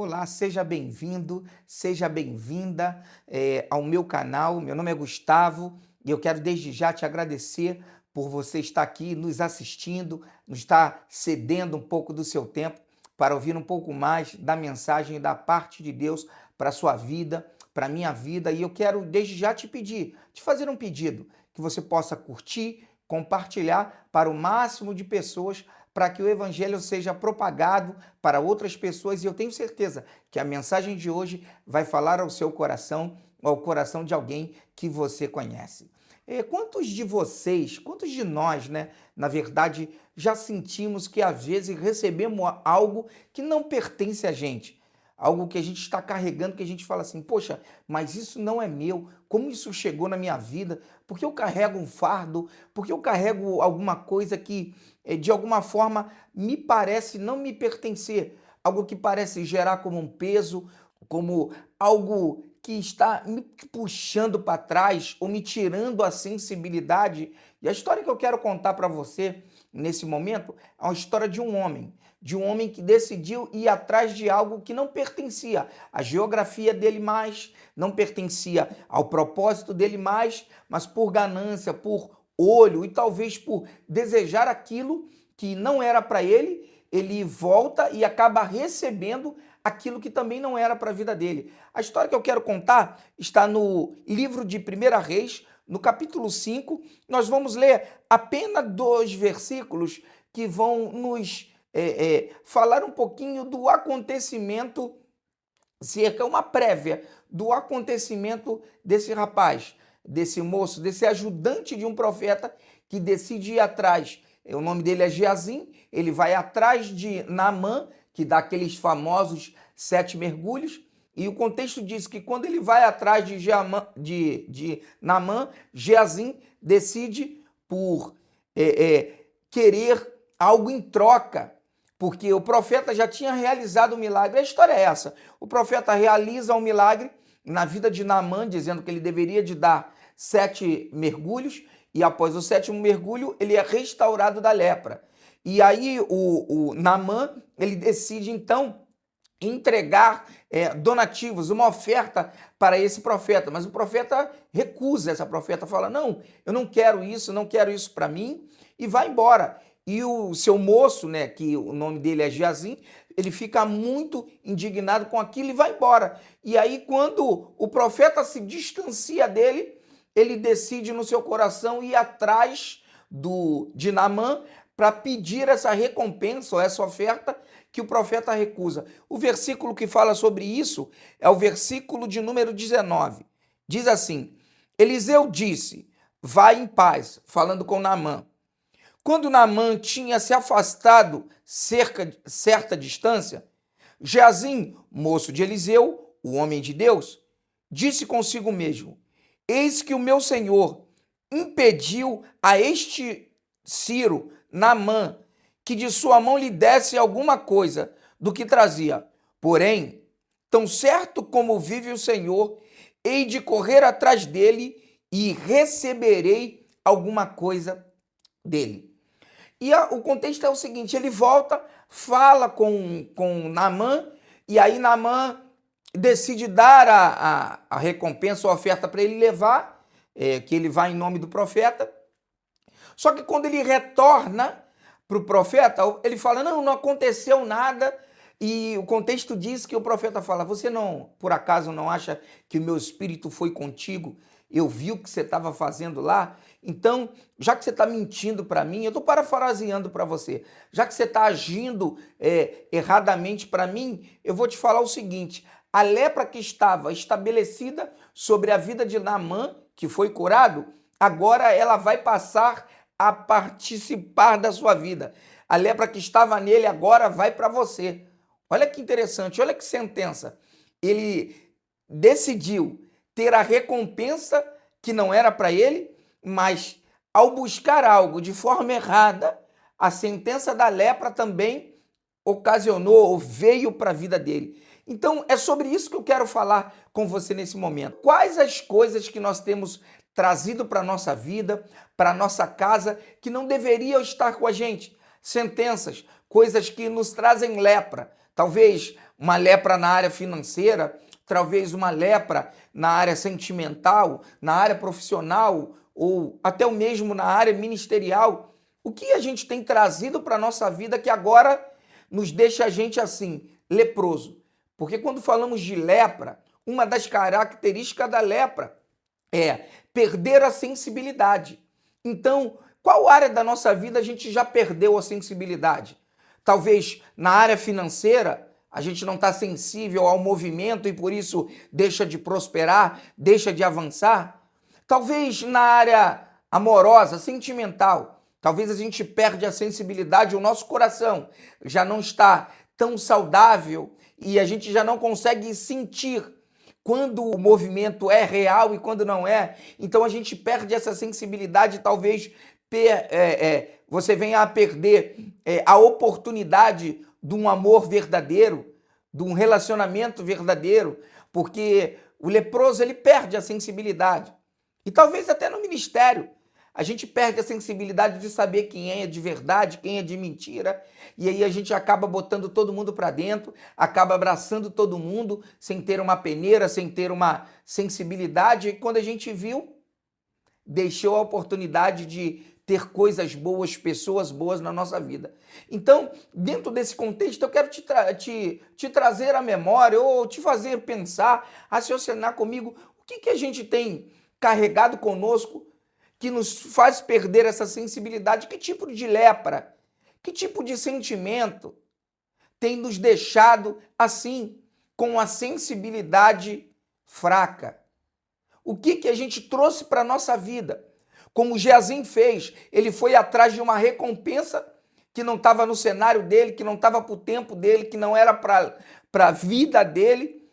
Olá, seja bem-vindo, seja bem-vinda ao meu canal. Meu nome é Gustavo e eu quero desde já te agradecer por você estar aqui nos assistindo, nos estar cedendo um pouco do seu tempo para ouvir um pouco mais da mensagem da parte de Deus para a sua vida, para a minha vida. E eu quero desde já te fazer um pedido, que você possa curtir, compartilhar para o máximo de pessoas para que o evangelho seja propagado para outras pessoas, e eu tenho certeza que a mensagem de hoje vai falar ao seu coração, ao coração de alguém que você conhece. Quantos de vocês, quantos de nós, né, na verdade, já sentimos que às vezes recebemos algo que não pertence a gente? Algo que a gente está carregando, que a gente fala assim, poxa, mas isso não é meu, como isso chegou na minha vida? Porque eu carrego um fardo, porque eu carrego alguma coisa que, de alguma forma, me parece não me pertencer, algo que parece gerar como um peso, como algo que está me puxando para trás ou me tirando a sensibilidade. E a história que eu quero contar para você nesse momento é uma história de um homem que decidiu ir atrás de algo que não pertencia à geografia dele mais, não pertencia ao propósito dele mais, mas por ganância, por olho e talvez por desejar aquilo que não era para ele, ele volta e acaba recebendo aquilo que também não era para a vida dele. A história que eu quero contar está no livro de 1 Reis, no capítulo 5. Nós vamos ler apenas 2 versículos que vão nos falar um pouquinho do acontecimento, cerca uma prévia do acontecimento desse rapaz, desse moço, desse ajudante de um profeta que decide ir atrás. O nome dele é Geazim, ele vai atrás de Naamã, que dá aqueles famosos 7 mergulhos, e o contexto diz que quando ele vai atrás de Naamã, Geazim decide por querer algo em troca, porque o profeta já tinha realizado o milagre. A história é essa: o profeta realiza um milagre na vida de Naamã, dizendo que ele deveria de dar 7 mergulhos, e após o 7º mergulho ele é restaurado da lepra. E aí o Naamã, ele decide então entregar donativos, uma oferta para esse profeta, mas o profeta recusa. Essa profeta fala, não, eu não quero isso para mim, e vai embora. E o seu moço, né, que o nome dele é Geazim, ele fica muito indignado com aquilo e vai embora. E aí quando o profeta se distancia dele, ele decide no seu coração ir atrás de Naamã para pedir essa recompensa ou essa oferta que o profeta recusa. O versículo que fala sobre isso é o versículo de número 19. Diz assim, Eliseu disse, vai em paz, falando com Naamã. Quando Naamã tinha se afastado certa distância, Geazim, moço de Eliseu, o homem de Deus, disse consigo mesmo, eis que o meu senhor impediu a este Ciro, Naamã, que de sua mão lhe desse alguma coisa do que trazia. Porém, tão certo como vive o Senhor, hei de correr atrás dele e receberei alguma coisa dele. E o contexto é o seguinte, ele volta, fala com Naamã, e aí Naamã decide dar a recompensa, a oferta para ele levar, que ele vai em nome do profeta. Só que quando ele retorna para o profeta, ele fala, não aconteceu nada, e o contexto diz que o profeta fala, você não, por acaso não acha que o meu espírito foi contigo? Eu vi o que você estava fazendo lá, então, já que você está mentindo para mim, eu estou parafraseando para você, já que você está agindo erradamente para mim, eu vou te falar o seguinte, a lepra que estava estabelecida sobre a vida de Naamã, que foi curado, agora ela vai passar a participar da sua vida. A lepra que estava nele agora vai para você. Olha que interessante, olha que sentença. Ele decidiu ter a recompensa que não era para ele, mas ao buscar algo de forma errada, a sentença da lepra também ocasionou ou veio para a vida dele. Então, é sobre isso que eu quero falar com você nesse momento. Quais as coisas que nós temos trazido para a nossa vida, para a nossa casa, que não deveriam estar com a gente? Sentenças, coisas que nos trazem lepra. Talvez uma lepra na área financeira, talvez uma lepra na área sentimental, na área profissional ou até o mesmo na área ministerial. O que a gente tem trazido para a nossa vida que agora nos deixa a gente assim, leproso? Porque quando falamos de lepra, uma das características da lepra é perder a sensibilidade. Então, qual área da nossa vida a gente já perdeu a sensibilidade? Talvez na área financeira, a gente não está sensível ao movimento e por isso deixa de prosperar, deixa de avançar. Talvez na área amorosa, sentimental, talvez a gente perde a sensibilidade, o nosso coração já não está tão saudável e a gente já não consegue sentir quando o movimento é real e quando não é. Então a gente perde essa sensibilidade, talvez você venha a perder a oportunidade de um amor verdadeiro, de um relacionamento verdadeiro, porque o leproso ele perde a sensibilidade. E talvez até no ministério a gente perde a sensibilidade de saber quem é de verdade, quem é de mentira, e aí a gente acaba botando todo mundo para dentro, acaba abraçando todo mundo sem ter uma peneira, sem ter uma sensibilidade, e quando a gente viu, deixou a oportunidade de ter coisas boas, pessoas boas na nossa vida. Então, dentro desse contexto, eu quero te trazer à memória ou te fazer pensar, raciocinar comigo o que a gente tem carregado conosco que nos faz perder essa sensibilidade. Que tipo de lepra, que tipo de sentimento tem nos deixado assim, com a sensibilidade fraca? O que a gente trouxe para a nossa vida? Como Geazim fez, ele foi atrás de uma recompensa que não estava no cenário dele, que não estava para o tempo dele, que não era para a vida dele.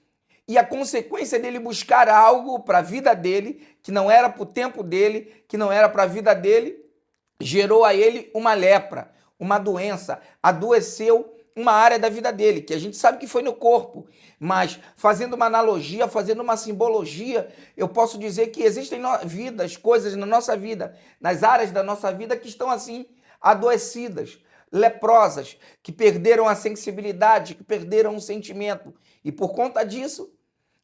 E a consequência dele buscar algo para a vida dele, que não era para o tempo dele, que não era para a vida dele, gerou a ele uma lepra, uma doença, adoeceu uma área da vida dele, que a gente sabe que foi no corpo, mas fazendo uma analogia, fazendo uma simbologia, eu posso dizer que existem vidas, coisas na nossa vida, nas áreas da nossa vida que estão assim, adoecidas, leprosas, que perderam a sensibilidade, que perderam o sentimento. E por conta disso,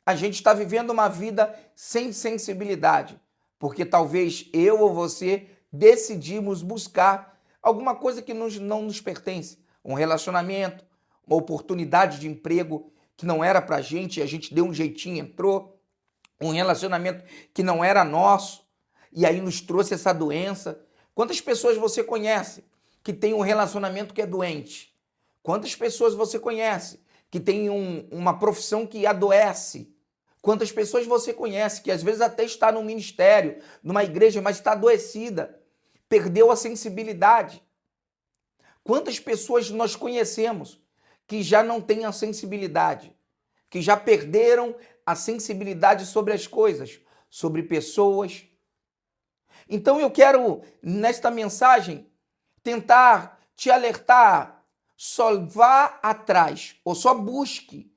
a gente está vivendo uma vida sem sensibilidade, porque talvez eu ou você decidimos buscar alguma coisa que não nos pertence, um relacionamento, uma oportunidade de emprego que não era para a gente deu um jeitinho, entrou, um relacionamento que não era nosso, e aí nos trouxe essa doença. Quantas pessoas você conhece que tem um relacionamento que é doente? Quantas pessoas você conhece que tem uma profissão que adoece? Quantas pessoas você conhece que às vezes até está num ministério, numa igreja, mas está adoecida, perdeu a sensibilidade? Quantas pessoas nós conhecemos que já não têm a sensibilidade, que já perderam a sensibilidade sobre as coisas, sobre pessoas? Então eu quero, nesta mensagem, tentar te alertar. Só vá atrás, ou só busque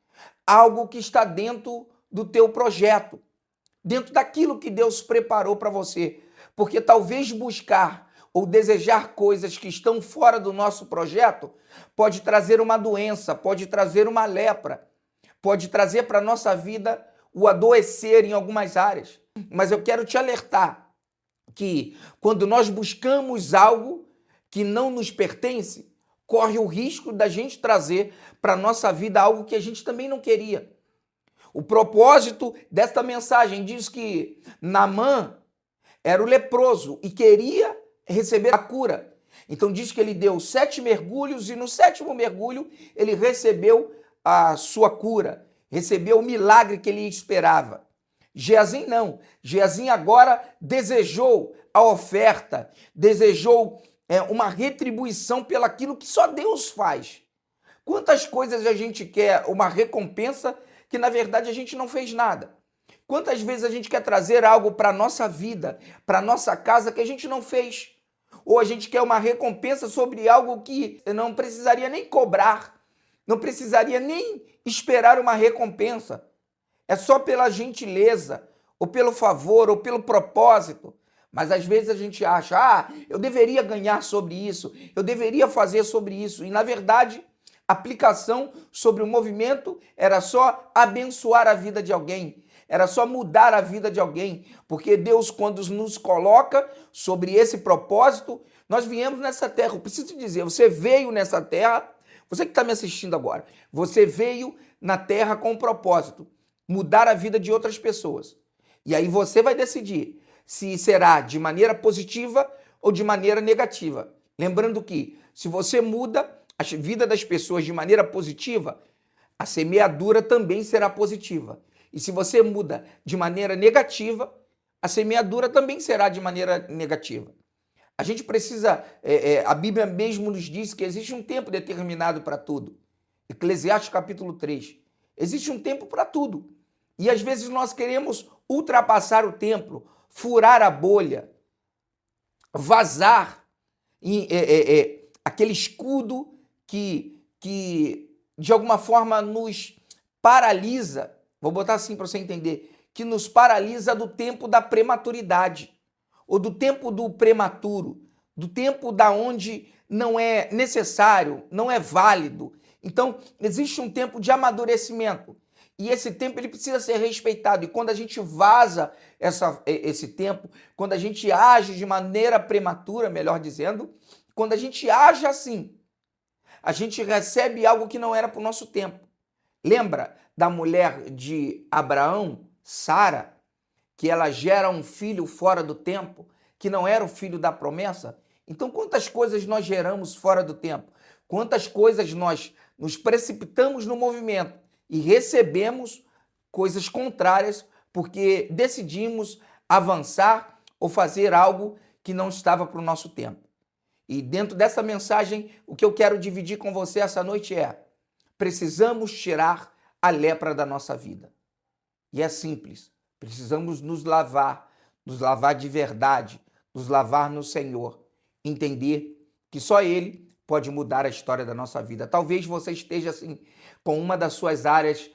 algo que está dentro do teu projeto, dentro daquilo que Deus preparou para você. Porque talvez buscar ou desejar coisas que estão fora do nosso projeto pode trazer uma doença, pode trazer uma lepra, pode trazer para a nossa vida o adoecer em algumas áreas. Mas eu quero te alertar que quando nós buscamos algo que não nos pertence, corre o risco da gente trazer para a nossa vida algo que a gente também não queria. O propósito desta mensagem diz que Naamã era o leproso e queria receber a cura. Então diz que ele deu 7 mergulhos e no 7º mergulho ele recebeu a sua cura, recebeu o milagre que ele esperava. Geazim não. Geazim agora desejou a oferta, desejou uma retribuição pelaquilo que só Deus faz. Quantas coisas a gente quer uma recompensa que na verdade a gente não fez nada? Quantas vezes a gente quer trazer algo para a nossa vida, para a nossa casa que a gente não fez? Ou a gente quer uma recompensa sobre algo que não precisaria nem cobrar, não precisaria nem esperar uma recompensa. É só pela gentileza, ou pelo favor, ou pelo propósito. Mas às vezes a gente acha, eu deveria ganhar sobre isso, eu deveria fazer sobre isso. E na verdade, aplicação sobre o movimento era só abençoar a vida de alguém, era só mudar a vida de alguém, porque Deus, quando nos coloca sobre esse propósito, nós viemos nessa terra. Eu preciso dizer, você veio nessa terra, você que está me assistindo agora, você veio na terra com um propósito, mudar a vida de outras pessoas. E aí você vai decidir se será de maneira positiva ou de maneira negativa. Lembrando que se você muda a vida das pessoas de maneira positiva, a semeadura também será positiva. E se você muda de maneira negativa, a semeadura também será de maneira negativa. A gente precisa, a Bíblia mesmo nos diz que existe um tempo determinado para tudo. Eclesiastes capítulo 3. Existe um tempo para tudo. E às vezes nós queremos ultrapassar o tempo, furar a bolha, vazar aquele escudo que de alguma forma nos paralisa, vou botar assim para você entender, que nos paralisa do tempo da prematuridade, ou do tempo do prematuro, do tempo da onde não é necessário, não é válido. Então, existe um tempo de amadurecimento. E esse tempo ele precisa ser respeitado. E quando a gente vaza esse tempo, quando a gente age de maneira prematura, melhor dizendo, quando a gente age assim, a gente recebe algo que não era para o nosso tempo. Lembra da mulher de Abraão, Sara, que ela gera um filho fora do tempo, que não era o filho da promessa? Então, quantas coisas nós geramos fora do tempo? Quantas coisas nós nos precipitamos no movimento e recebemos coisas contrárias porque decidimos avançar ou fazer algo que não estava para o nosso tempo. E dentro dessa mensagem, o que eu quero dividir com você essa noite é: precisamos tirar a lepra da nossa vida. E é simples, precisamos nos lavar de verdade, nos lavar no Senhor, entender que só Ele pode mudar a história da nossa vida. Talvez você esteja assim, com uma das suas áreas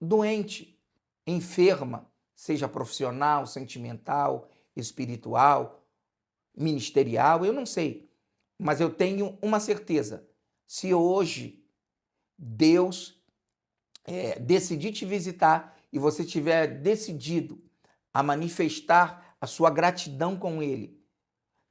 doente, enferma, seja profissional, sentimental, espiritual, ministerial, eu não sei. Mas eu tenho uma certeza: se hoje Deus decidir te visitar e você tiver decidido a manifestar a sua gratidão com Ele,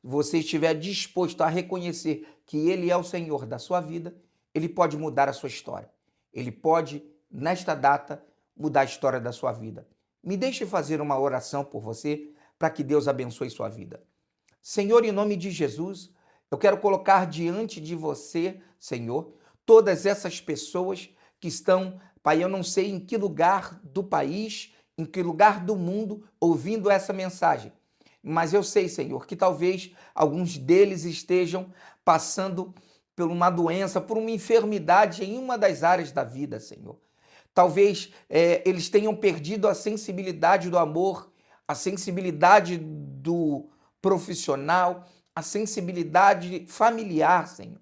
você estiver disposto a reconhecer que Ele é o Senhor da sua vida, Ele pode mudar a sua história. Ele pode, nesta data, mudar a história da sua vida. Me deixe fazer uma oração por você para que Deus abençoe sua vida. Senhor, em nome de Jesus, eu quero colocar diante de você, Senhor, todas essas pessoas que estão, Pai, eu não sei em que lugar do país, em que lugar do mundo, ouvindo essa mensagem. Mas eu sei, Senhor, que talvez alguns deles estejam passando por uma doença, por uma enfermidade em uma das áreas da vida, Senhor. Talvez eles tenham perdido a sensibilidade do amor, a sensibilidade do profissional, a sensibilidade familiar, Senhor.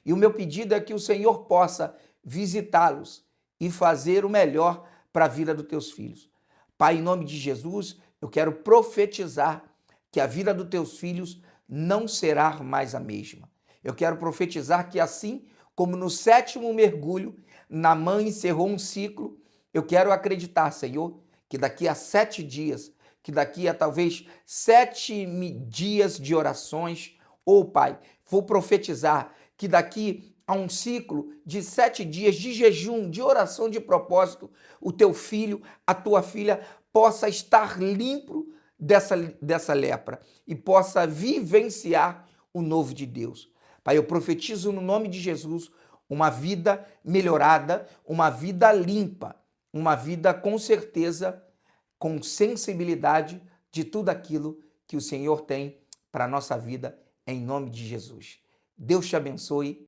E o meu pedido é que o Senhor possa visitá-los e fazer o melhor para a vida dos teus filhos. Pai, em nome de Jesus, eu quero profetizar que a vida dos teus filhos não será mais a mesma. Eu quero profetizar que assim como no 7º mergulho, Naamã encerrou um ciclo, eu quero acreditar, Senhor, que daqui a 7 dias, que daqui a talvez 7 dias de orações, Pai, vou profetizar que daqui a um ciclo de 7 dias de jejum, de oração, de propósito, o teu filho, a tua filha possa estar limpo dessa lepra e possa vivenciar o novo de Deus. Pai, eu profetizo no nome de Jesus uma vida melhorada, uma vida limpa, uma vida com certeza, com sensibilidade de tudo aquilo que o Senhor tem para a nossa vida, em nome de Jesus. Deus te abençoe.